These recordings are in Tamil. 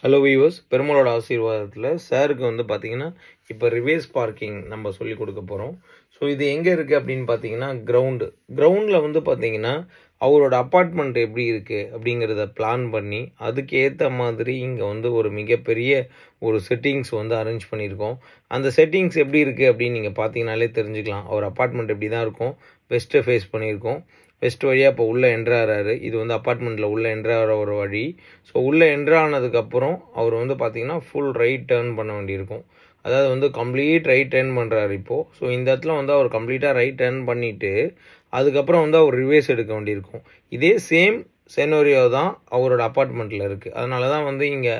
ஹலோ வியூவர்ஸ், பெருமாளோட ஆசீர்வாதத்தில் சாருக்கு வந்து பார்த்தீங்கன்னா இப்போ ரிவேஸ் பார்க்கிங் நம்ம சொல்லி கொடுக்க போகிறோம். ஸோ இது எங்கே இருக்குது அப்படின்னு பார்த்தீங்கன்னா கிரவுண்டில் வந்து பார்த்தீங்கன்னா அவரோட அப்பார்ட்மெண்ட் எப்படி இருக்குது அப்படிங்கிறத பிளான் பண்ணி அதுக்கு ஏற்ற மாதிரி இங்கே வந்து ஒரு மிகப்பெரிய ஒரு செட்டிங்ஸ் வந்து அரேஞ்ச் பண்ணியிருக்கோம். அந்த செட்டிங்ஸ் எப்படி இருக்குது அப்படின்னு நீங்கள் பார்த்தீங்கனாலே தெரிஞ்சுக்கலாம். அவர் அப்பார்ட்மெண்ட் எப்படி தான் இருக்கும், வெஸ்ட்டை ஃபேஸ் பண்ணியிருக்கோம். வெஸ்ட் வழியாக இப்போ உள்ளே என்ட்ராகிறாரு. இது வந்து அப்பார்ட்மெண்ட்டில் உள்ளே என்ட்ராகிற ஒரு வழி. ஸோ உள்ளே என்ட்ரானதுக்கப்புறம் அவர் வந்து பார்த்திங்கன்னா ஃபுல் ரைட் டேர்ன் பண்ண வேண்டியிருக்கும். அதாவது வந்து கம்ப்ளீட் ரைட் டேர்ன் பண்ணுறாரு இப்போது. ஸோ இந்த இடத்துல வந்து அவர் கம்ப்ளீட்டாக ரைட் டேர்ன் பண்ணிவிட்டு அதுக்கப்புறம் வந்து அவர் ரிவேஸ் எடுக்க வேண்டியிருக்கும். இதே சேம் செனோரியோ தான் அவரோட அப்பார்ட்மெண்ட்டில் இருக்குது. அதனால தான் வந்து இங்கே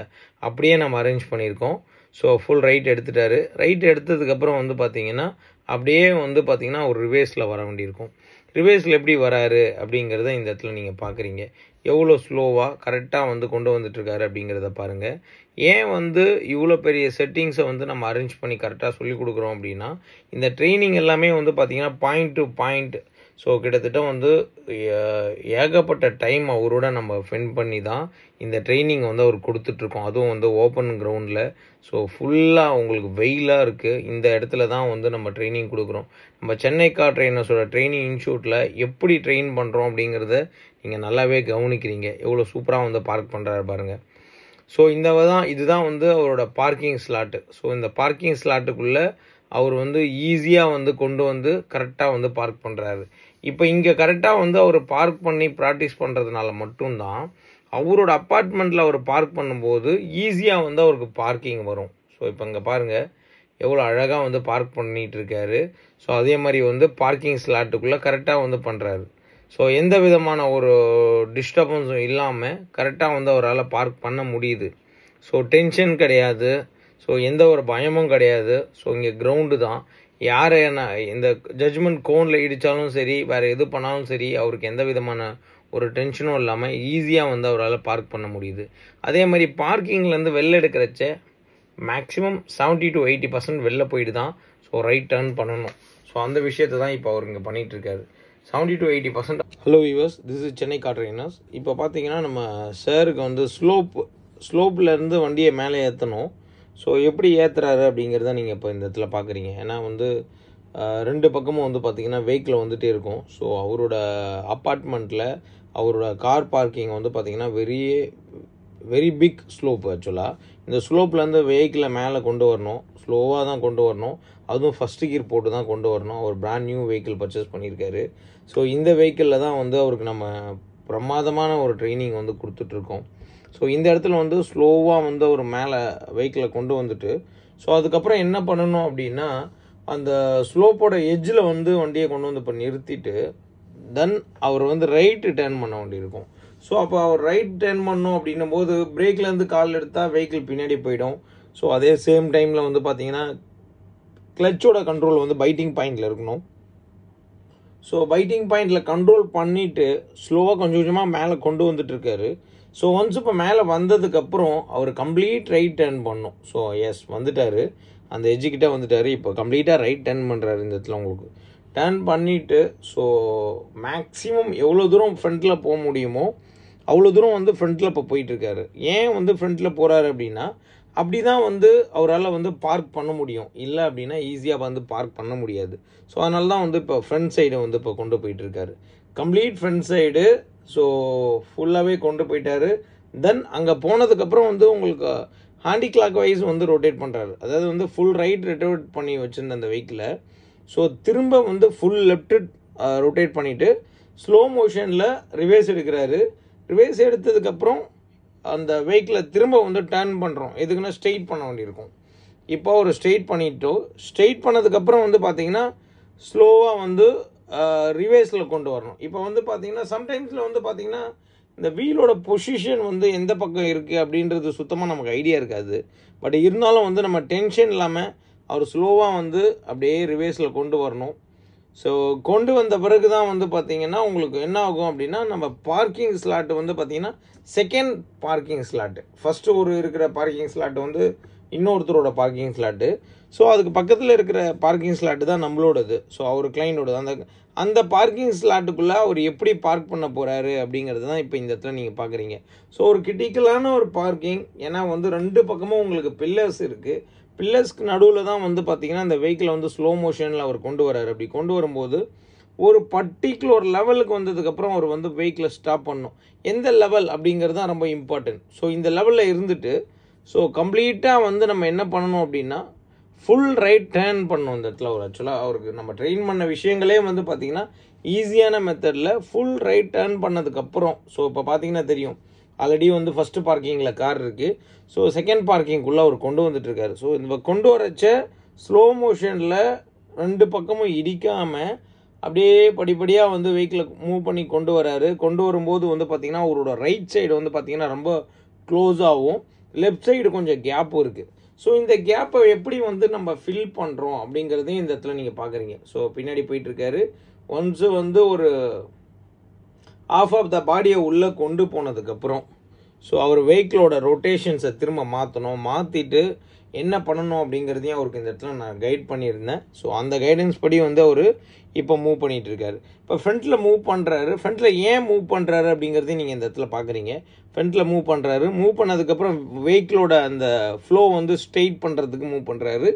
அப்படியே நம்ம அரேஞ்ச் பண்ணியிருக்கோம். ஸோ ஃபுல் ரைட் எடுத்துட்டாரு. ரைட் எடுத்ததுக்கப்புறம் வந்து பார்த்திங்கன்னா அப்படியே வந்து பார்த்திங்கன்னா ஒரு ரிவேஸில் வர வேண்டியிருக்கும். ரிவேஸில் எப்படி வராரு அப்படிங்கிறத இந்த இடத்துல நீங்கள் பார்க்குறீங்க. எவ்வளோ ஸ்லோவாக கரெக்டாக வந்து கொண்டு வந்துட்டுருக்காரு அப்படிங்கிறத பாருங்கள். ஏன் வந்து இவ்வளோ பெரிய செட்டிங்ஸை வந்து நம்ம அரேஞ்ச் பண்ணி கரெக்டாக சொல்லி கொடுக்குறோம் அப்படின்னா, இந்த ட்ரைனிங் எல்லாமே வந்து பார்த்திங்கன்னா பாயிண்ட் டு பாயிண்ட். ஸோ கிட்டத்தட்ட வந்து ஏகப்பட்ட டைம் அவரோட நம்ம ஸ்பெண்ட் பண்ணி தான் இந்த ட்ரைனிங் வந்து அவர் கொடுத்துட்ருக்கோம். அதுவும் வந்து ஓப்பன் கிரவுண்டில். ஸோ ஃபுல்லாக உங்களுக்கு வெயிலாக இருக்குது. இந்த இடத்துல தான் வந்து நம்ம ட்ரைனிங் கொடுக்குறோம். நம்ம சென்னை கார் ட்ரெயினர்ஸோட ட்ரைனிங் இன்ஸ்டியூட்டில் எப்படி ட்ரெயின் பண்ணுறோம் அப்படிங்கிறத நீங்கள் நல்லாவே கவனிக்கிறீங்க. எவ்வளோ சூப்பராக வந்து பார்க் பண்ணுறாரு பாருங்கள். ஸோ இதுதான் வந்து அவரோட பார்க்கிங் ஸ்லாட்டு. ஸோ இந்த பார்க்கிங் ஸ்லாட்டுக்குள்ளே அவர் வந்து ஈஸியாக வந்து கொண்டு வந்து கரெக்டாக வந்து பார்க் பண்ணுறாரு. இப்போ இங்கே கரெக்டாக வந்து அவர் பார்க் பண்ணி ப்ராக்டிஸ் பண்ணுறதுனால மட்டும்தான் அவரோட அப்பார்ட்மெண்ட்டில் அவர் பார்க் பண்ணும்போது ஈஸியாக வந்து அவருக்கு பார்க்கிங் வரும். ஸோ இப்போ இங்கே பாருங்கள் எவ்வளோ அழகாக வந்து பார்க் பண்ணிகிட்டு இருக்காரு. ஸோ அதே மாதிரி வந்து பார்க்கிங் ஸ்லாட்டுக்குள்ளே கரெக்டாக வந்து பண்ணுறாரு. ஸோ எந்த விதமான ஒரு டிஸ்டர்பன்ஸும் இல்லாமல் கரெக்டாக வந்து அவரால் பார்க் பண்ண முடியுது. ஸோ டென்ஷன் கிடையாது. ஸோ எந்த ஒரு பயமும் கிடையாது. ஸோ இங்கே கிரவுண்டு தான். யாரை இந்த ஜட்ஜ்மெண்ட் கோனில் இடித்தாலும் சரி, வேறு எது பண்ணாலும் சரி, அவருக்கு எந்த விதமான ஒரு டென்ஷனும் இல்லாமல் ஈஸியாக வந்து அவரால் பார்க் பண்ண முடியுது. அதே மாதிரி பார்க்கிங்லேருந்து வெளில எடுக்கிறச்ச மேக்ஸிமம் 70 to 80% வெளில போயிட்டு தான் ஸோ ரைட் டேர்ன் பண்ணணும். ஸோ அந்த விஷயத்தை தான் இப்போ அவர் இங்கே பண்ணிகிட்ருக்காரு. 70 to 80%. Hello viewers, this is Chennai car trainers. இப்போ பார்த்தீங்கன்னா நம்ம சாருக்கு வந்து ஸ்லோப்லேருந்து வண்டியை மேலே ஏற்றணும். ஸோ எப்படி ஏற்றுறாரு அப்படிங்கிறத நீங்கள் இப்போ இந்த இடத்துல பார்க்குறீங்க. ஏன்னா வந்து ரெண்டு பக்கமும் வந்து பார்த்திங்கன்னா வெஹிக்கிள் வந்துகிட்டே இருக்கும். ஸோ அவரோட அப்பார்ட்மெண்ட்டில் அவரோட கார் பார்க்கிங் வந்து பார்த்திங்கன்னா வெரி பிக் ஸ்லோப். ஆக்சுவலாக இந்த ஸ்லோப்லேருந்து வெஹிக்கிளை மேலே கொண்டு வரணும். ஸ்லோவாக தான் கொண்டு வரணும். அதுவும் ஃபஸ்ட்டு கியர் போட்டு தான் கொண்டு வரணும். அவர் பிராண்ட் நியூ வெஹிக்கிள் பர்ச்சேஸ் பண்ணியிருக்காரு. ஸோ இந்த வெஹிக்கிளில் தான் வந்து அவருக்கு நம்ம பிரமாதமான ஒரு ட்ரைனிங் வந்து கொடுத்துட்ருக்கோம். ஸோ இந்த இடத்துல வந்து ஸ்லோவாக வந்து ஒரு மேலே வெஹிக்கிளை கொண்டு வந்துட்டு ஸோ அதுக்கப்புறம் என்ன பண்ணணும் அப்படின்னா, அந்த ஸ்லோப்போட எட்ஜில் வந்து வண்டியை கொண்டு வந்து இப்போ நிறுத்திட்டு தென் அவர் வந்து ரைட்டு டேர்ன் பண்ண வேண்டியிருக்கும். ஸோ அப்போ அவர் ரைட் டேர்ன் பண்ணோம் அப்படின்னும் போது பிரேக்லேருந்து கால் எடுத்தால் வெஹிக்கிள் பின்னாடி போயிடும். ஸோ அதே சேம் டைமில் வந்து பார்த்தீங்கன்னா கிளச்சோட கண்ட்ரோல் வந்து பைட்டிங் பாயிண்டில் இருக்கணும். ஸோ பைட்டிங் பாயிண்டில் கண்ட்ரோல் பண்ணிவிட்டு ஸ்லோவாக கொஞ்சம் கொஞ்சமாக மேலே கொண்டு வந்துட்டுருக்காரு. ஸோ ஒன்ஸ் இப்போ மேலே வந்ததுக்கப்புறம் அவர் கம்ப்ளீட் ரைட் டேர்ன் பண்ணணும். ஸோ எஸ் வந்துட்டார், அந்த எஜ்ஜுக்கிட்ட வந்துட்டார். இப்போ கம்ப்ளீட்டாக ரைட் டேர்ன் பண்ணுறாரு. இந்த இடத்துல உங்களுக்கு டேர்ன் பண்ணிவிட்டு ஸோ மேக்ஸிமம் எவ்வளோ தூரம் ஃப்ரண்ட்டில் போக முடியுமோ அவ்வளோ தூரம் வந்து ஃப்ரண்ட்டில் இப்போ போயிட்டுருக்காரு. ஏன் வந்து ஃப்ரண்ட்டில் போகிறாரு அப்படின்னா, அப்படி தான் வந்து அவரால் வந்து பார்க் பண்ண முடியும். இல்லை அப்படின்னா ஈஸியாக வந்து பார்க் பண்ண முடியாது. ஸோ அதனால தான் வந்து இப்போ ஃப்ரண்ட் சைடை வந்து இப்போ கொண்டு போயிட்டுருக்காரு. கம்ப்ளீட் ஃப்ரண்ட் சைடு ஸோ ஃபுல்லாகவே கொண்டு போயிட்டாரு. தென் அங்கே போனதுக்கப்புறம் வந்து உங்களுக்கு ஹேண்டி கிளாக் வைஸ் வந்து ரொட்டேட் பண்ணுறாரு. அதாவது வந்து ஃபுல் ரைட் ரொட்டேட் பண்ணி வச்சுருந்த அந்த வெஹிக்கிளை ஸோ திரும்ப வந்து ஃபுல் லெஃப்ட் ரொட்டேட் பண்ணிவிட்டு ஸ்லோ மோஷனில் ரிவேஸ் எடுக்கிறாரு. ரிவேஸ் எடுத்ததுக்கப்புறம் அந்த வெஹிக்கிளை திரும்ப வந்து டர்ன் பண்ணுறோம். எதுக்குன்னா ஸ்ட்ரெயிட் பண்ண வேண்டியிருக்கும். இப்போ ஒரு ஸ்ட்ரெயிட் பண்ணிட்டோம். ஸ்ட்ரெயிட் பண்ணதுக்கப்புறம் வந்து பார்த்திங்கன்னா ஸ்லோவாக வந்து ரிவேஸில் கொண்டு வரணும். இப்போ வந்து பார்த்திங்கன்னா சம்டைம்ஸில் வந்து பார்த்திங்கன்னா இந்த வீலோட பொசிஷன் வந்து எந்த பக்கம் இருக்குது அப்படின்றது சுத்தமாக நமக்கு ஐடியா இருக்காது. பட் இருந்தாலும் வந்து நம்ம டென்ஷன் இல்லாமல் அவர் ஸ்லோவாக வந்து அப்படியே ரிவேஸில் கொண்டு வரணும். ஸோ கொண்டு வந்த பிறகு தான் வந்து பார்த்திங்கன்னா உங்களுக்கு என்ன ஆகும் அப்படின்னா, நம்ம பார்க்கிங் ஸ்லாட்டு வந்து பார்த்திங்கன்னா செகண்ட் பார்க்கிங் ஸ்லாட்டு. ஃபஸ்ட்டு ஒரு இருக்கிற பார்க்கிங் ஸ்லாட்டு வந்து இன்னொருத்தரோட பார்க்கிங் ஸ்லாட்டு. ஸோ அதுக்கு பக்கத்தில் இருக்கிற பார்க்கிங் ஸ்லாட்டு தான் நம்மளோடது. ஸோ அவர் கிளைண்டோடது. அந்த பார்க்கிங் ஸ்லாட்டுக்குள்ளே அவர் எப்படி பார்க் பண்ண போகிறாரு அப்படிங்கிறது தான் இப்போ இந்த இடத்துல நீங்கள் பார்க்குறீங்க. ஸோ ஒரு கிரிட்டிக்கலான ஒரு பார்க்கிங். ஏன்னா வந்து 2 பக்கமும் உங்களுக்கு பில்லர்ஸ் இருக்குது. பில்லர்ஸ்க்கு நடுவில் தான் வந்து பார்த்தீங்கன்னா இந்த வெஹிக்கிளை வந்து ஸ்லோ மோஷனில் அவர் கொண்டு வராரு. அப்படி கொண்டு வரும்போது ஒரு பர்டிகுலர் லெவலுக்கு வந்ததுக்கப்புறம் அவர் வந்து வெஹிக்கிளை ஸ்டாப் பண்ணணும். எந்த லெவல் அப்படிங்கிறது தான் ரொம்ப இம்பார்ட்டன்ட். ஸோ இந்த லெவலில் இருந்துட்டு ஸோ கம்ப்ளீட்டாக வந்து நம்ம என்ன பண்ணணும் அப்படின்னா ஃபுல் ரைட் டேர்ன் பண்ணணும். இந்த இடத்துல ஒரு ஆக்சுவலாக அவருக்கு நம்ம ட்ரெயின் பண்ண விஷயங்களே வந்து பார்த்திங்கன்னா ஈஸியான மெத்தடில் ஃபுல் ரைட் டேர்ன் பண்ணதுக்கப்புறம் ஸோ இப்போ பார்த்தீங்கன்னா தெரியும் ஆல்ரெடி வந்து ஃபஸ்ட்டு பார்க்கிங்கில் கார் இருக்குது. ஸோ செகண்ட் பார்க்கிங்குள்ளே அவர் கொண்டு வந்துட்டுருக்காரு. ஸோ இந்த கொண்டு வரச்ச ஸ்லோ மோஷனில் 2 பக்கமும் இடிக்காமல் அப்படியே படிப்படியாக வந்து வெஹிக்கிளை மூவ் பண்ணி கொண்டு வராரு. கொண்டு வரும்போது வந்து பார்த்திங்கன்னா அவரோட ரைட் சைடு வந்து பார்த்திங்கன்னா ரொம்ப க்ளோஸாகவும் லெஃப்ட் சைடு கொஞ்சம் கேப்பும் இருக்குது. ஸோ இந்த கேப்பை எப்படி வந்து நம்ம ஃபில் பண்ணுறோம் அப்படிங்கிறதையும் இந்த இடத்துல நீங்கள் பார்க்குறீங்க. ஸோ பின்னாடி போயிட்டுருக்காரு. ஒன்ஸு வந்து ஒரு ஆஃப் ஆஃப் த பாடியை உள்ளே கொண்டு போனதுக்கப்புறம் ஸோ அவர் வெஹிக்கிளோட ரொட்டேஷன்ஸை திரும்ப மாற்றிட்டு என்ன பண்ணணும் அப்படிங்கிறதையும் அவருக்கு இந்த இடத்துல நான் கைட் பண்ணியிருந்தேன். ஸோ அந்த கைடன்ஸ் படி வந்து அவர் இப்போ மூவ் பண்ணிகிட்டு இருக்காரு. இப்போ ஃப்ரண்ட்டில் மூவ் பண்ணுறாரு. ஃப்ரண்ட்டில் ஏன் மூவ் பண்ணுறாரு அப்படிங்கிறதையும் நீங்கள் இந்த இடத்துல பார்க்குறீங்க. ஃப்ரண்ட்டில் மூவ் பண்ணுறாரு. மூவ் பண்ணதுக்கப்புறம் வெஹிக்கிளோட அந்த ஃப்ளோ வந்து ஸ்ட்ரெயிட் பண்ணுறதுக்கு மூவ் பண்ணுறாரு.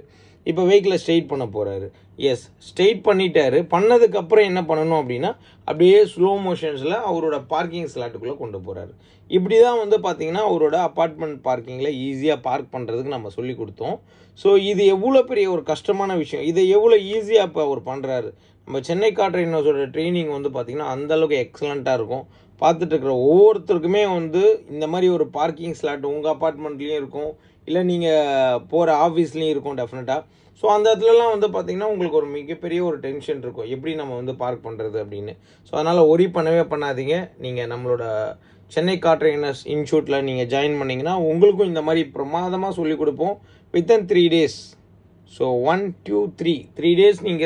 இப்போ வெஹிக்கிளை ஸ்ட்ரெயிட் பண்ண போகிறாரு. எஸ், ஸ்ட்ரெயிட் பண்ணிட்டாரு. பண்ணதுக்கப்புறம் என்ன பண்ணணும் அப்படின்னா அப்படியே ஸ்லோ மோஷன்ஸில் அவரோட பார்க்கிங் ஸ்லாட்டுக்குள்ளே கொண்டு போகிறாரு. இப்படி தான் வந்து பார்த்தீங்கன்னா அவரோட அப்பார்ட்மெண்ட் பார்க்கிங்கில் ஈஸியாக பார்க் பண்ணுறதுக்கு நம்ம சொல்லி கொடுத்தோம். ஸோ இது எவ்வளோ பெரிய ஒரு கஷ்டமான விஷயம். இதை எவ்வளோ ஈஸியாக இப்போ அவர் பண்ணுறாரு. நம்ம சென்னை கார் ட்ரெயினர்ஸோட ட்ரைனிங் வந்து பார்த்திங்கன்னா அந்தளவுக்கு எக்ஸலண்ட்டாக இருக்கும். பார்த்துட்டு இருக்கிற ஒவ்வொருத்தருக்குமே வந்து இந்த மாதிரி ஒரு பார்க்கிங் ஸ்லாட் உங்கள் அப்பார்ட்மெண்ட்லேயும் இருக்கும், இல்லை நீங்கள் போகிற ஆஃபீஸ்லேயும் இருக்கும் டெஃபினட்டாக. ஸோ அந்த இடத்துலலாம் வந்து பார்த்திங்கன்னா உங்களுக்கு ஒரு மிகப்பெரிய ஒரு டென்ஷன் இருக்கும், எப்படி நம்ம வந்து பார்க் பண்ணுறது அப்படின்னு. ஸோ அதனால் ஒரி பண்ணவே பண்ணாதீங்க. நீங்கள் நம்மளோட சென்னை கார் ட்ரெயினர்ஸ் இன்ஸ்டியூட்டில் நீங்கள் ஜாயின் பண்ணிங்கன்னா உங்களுக்கும் இந்த மாதிரி பிரமாதமாக சொல்லிக் கொடுப்போம் வித்தின் 3 days. ஸோ 1 2 3 days நீங்கள்